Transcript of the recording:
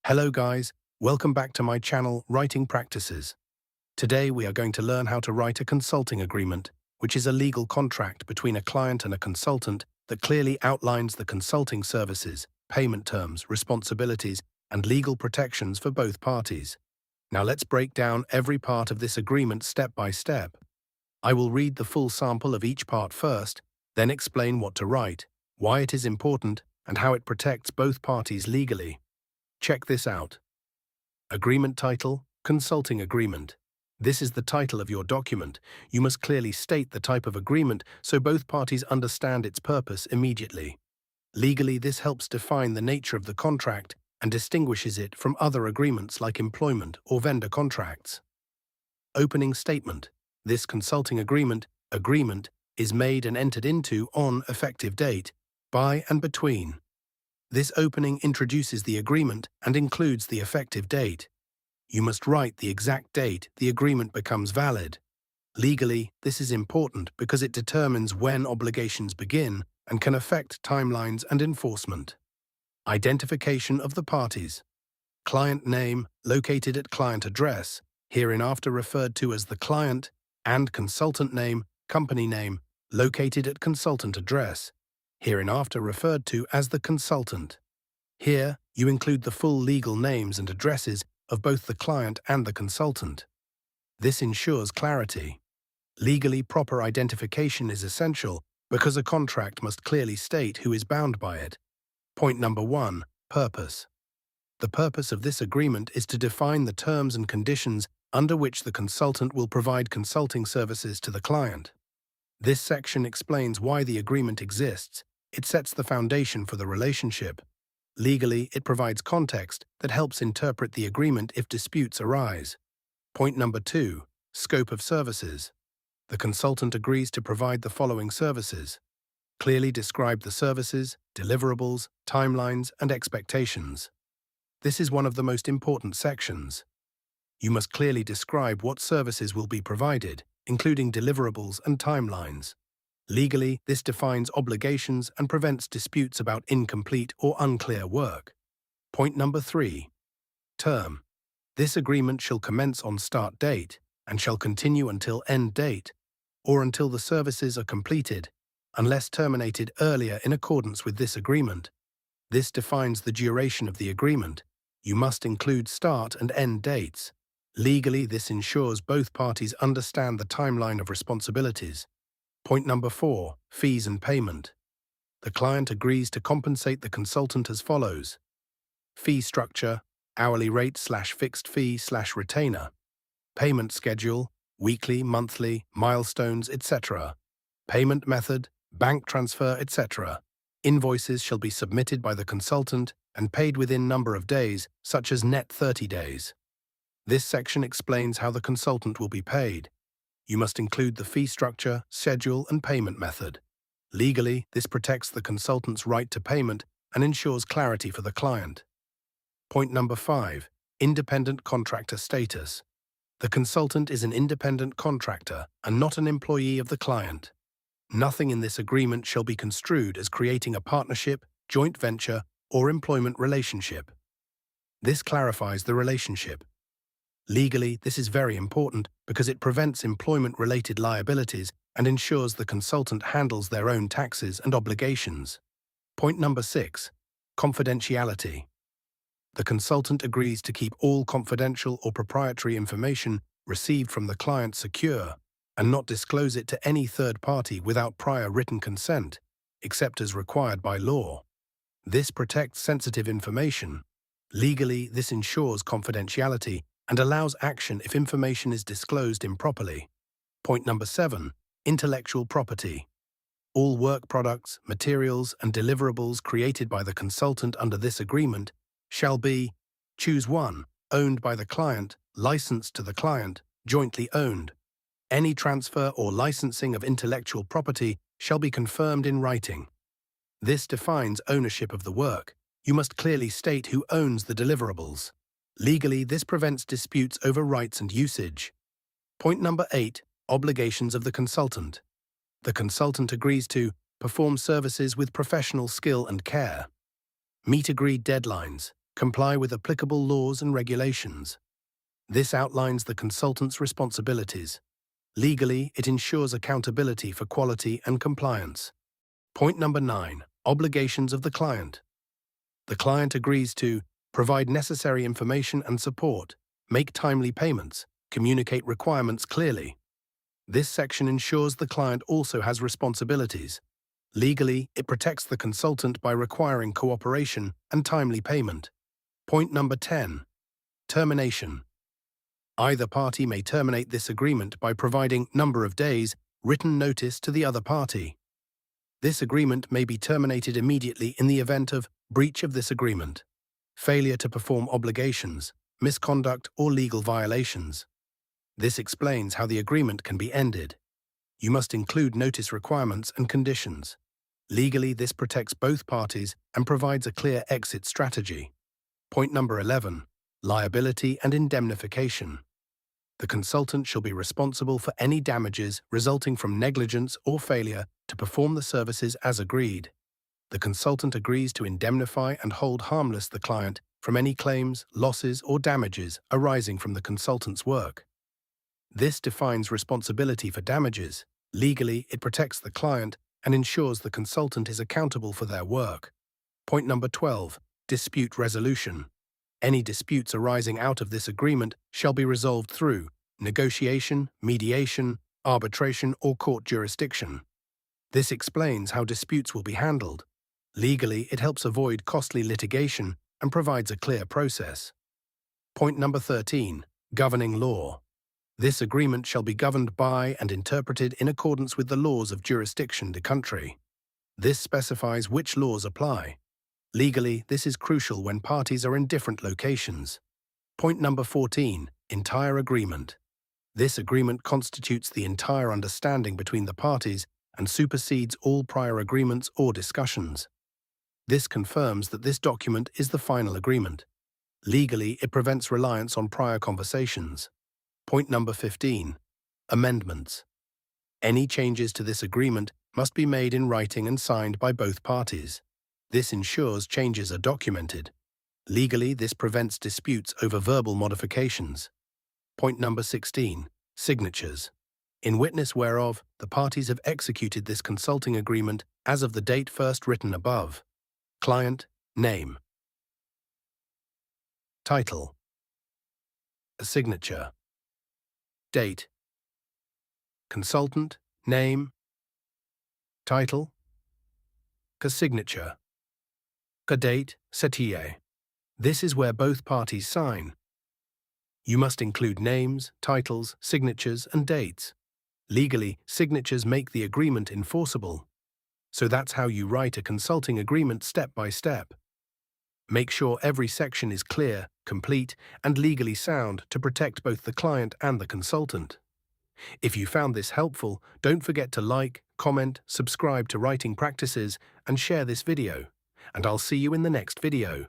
Hello guys, welcome back to my channel Writing Practices. Today we are going to learn how to write a consulting agreement, which is a legal contract between a client and a consultant that clearly outlines the consulting services, payment terms, responsibilities, and legal protections for both parties. Now let's break down every part of this agreement step by step. I will read the full sample of each part first, then explain what to write, why it is important, and how it protects both parties legally. Check this out. Agreement title, Consulting Agreement. This is the title of your document. You must clearly state the type of agreement so both parties understand its purpose immediately. Legally, this helps define the nature of the contract and distinguishes it from other agreements like employment or vendor contracts. Opening statement. This consulting agreement is made and entered into on effective date, by and between. This opening introduces the agreement and includes the effective date. You must write the exact date the agreement becomes valid. Legally, this is important because it determines when obligations begin and can affect timelines and enforcement. Identification of the parties. Client name, located at client address, hereinafter referred to as the client, and consultant name, company name, located at consultant address, hereinafter referred to as the consultant. Here, you include the full legal names and addresses of both the client and the consultant. This ensures clarity. Legally proper identification is essential because a contract must clearly state who is bound by it. Point number 1, purpose. The purpose of this agreement is to define the terms and conditions under which the consultant will provide consulting services to the client. This section explains why the agreement exists. It sets the foundation for the relationship. Legally, it provides context that helps interpret the agreement if disputes arise. Point number 2, scope of services. The consultant agrees to provide the following services. Clearly describe the services, deliverables, timelines, and expectations. This is one of the most important sections. You must clearly describe what services will be provided, including deliverables and timelines. Legally, this defines obligations and prevents disputes about incomplete or unclear work. Point number 3, term. This agreement shall commence on start date and shall continue until end date, or until the services are completed, unless terminated earlier in accordance with this agreement. This defines the duration of the agreement. You must include start and end dates. Legally, this ensures both parties understand the timeline of responsibilities. Point number 4, fees and payment. The client agrees to compensate the consultant as follows. Fee structure, hourly rate/fixed fee/retainer. Payment schedule, weekly, monthly, milestones, etc. Payment method, bank transfer, etc. Invoices shall be submitted by the consultant and paid within number of days, such as net 30 days. This section explains how the consultant will be paid. You must include the fee structure, schedule, and payment method. Legally, this protects the consultant's right to payment and ensures clarity for the client. Point number 5, independent contractor status. The consultant is an independent contractor and not an employee of the client. Nothing in this agreement shall be construed as creating a partnership, joint venture, or employment relationship. This clarifies the relationship. Legally, this is very important because it prevents employment-related liabilities and ensures the consultant handles their own taxes and obligations. Point number 6, confidentiality. The consultant agrees to keep all confidential or proprietary information received from the client secure and not disclose it to any third party without prior written consent, except as required by law. This protects sensitive information. Legally, this ensures confidentiality and allows action if information is disclosed improperly. Point number 7, intellectual property. All work products, materials, and deliverables created by the consultant under this agreement shall be, choose 1, owned by the client, licensed to the client, jointly owned. Any transfer or licensing of intellectual property shall be confirmed in writing. This defines ownership of the work. You must clearly state who owns the deliverables. Legally, this prevents disputes over rights and usage. Point number 8, obligations of the consultant. The consultant agrees to perform services with professional skill and care. Meet agreed deadlines. Comply with applicable laws and regulations. This outlines the consultant's responsibilities. Legally, it ensures accountability for quality and compliance. Point number 9. Obligations of the client. The client agrees to provide necessary information and support, make timely payments, communicate requirements clearly. This section ensures the client also has responsibilities. Legally, it protects the consultant by requiring cooperation and timely payment. Point number 10. Termination. Either party may terminate this agreement by providing number of days written notice to the other party. This agreement may be terminated immediately in the event of breach of this agreement, failure to perform obligations, misconduct, or legal violations. This explains how the agreement can be ended. You must include notice requirements and conditions. Legally, this protects both parties and provides a clear exit strategy. Point number 11. Liability and indemnification. The consultant shall be responsible for any damages resulting from negligence or failure to perform the services as agreed. The consultant agrees to indemnify and hold harmless the client from any claims, losses, or damages arising from the consultant's work. This defines responsibility for damages. Legally, it protects the client and ensures the consultant is accountable for their work. Point number 12. Dispute resolution. Any disputes arising out of this agreement shall be resolved through negotiation, mediation, arbitration, or court jurisdiction. This explains how disputes will be handled. Legally, it helps avoid costly litigation and provides a clear process. Point number 13. Governing law. This agreement shall be governed by and interpreted in accordance with the laws of jurisdiction de country. This specifies which laws apply. Legally, this is crucial when parties are in different locations. Point number 14. Entire agreement. This agreement constitutes the entire understanding between the parties and supersedes all prior agreements or discussions. This confirms that this document is the final agreement. Legally, it prevents reliance on prior conversations. Point number 15. Amendments. Any changes to this agreement must be made in writing and signed by both parties. This ensures changes are documented. Legally, this prevents disputes over verbal modifications. Point number 16. Signatures. In witness whereof, the parties have executed this consulting agreement as of the date first written above. Client, name. Title. A signature. Date. Consultant, name. Title. Signature. Date, CTA. This is where both parties sign. You must include names, titles, signatures, and dates. Legally, signatures make the agreement enforceable. So that's how you write a consulting agreement step by step. Make sure every section is clear, complete, and legally sound to protect both the client and the consultant. If you found this helpful, don't forget to like, comment, subscribe to Writing Practices, and share this video. And I'll see you in the next video.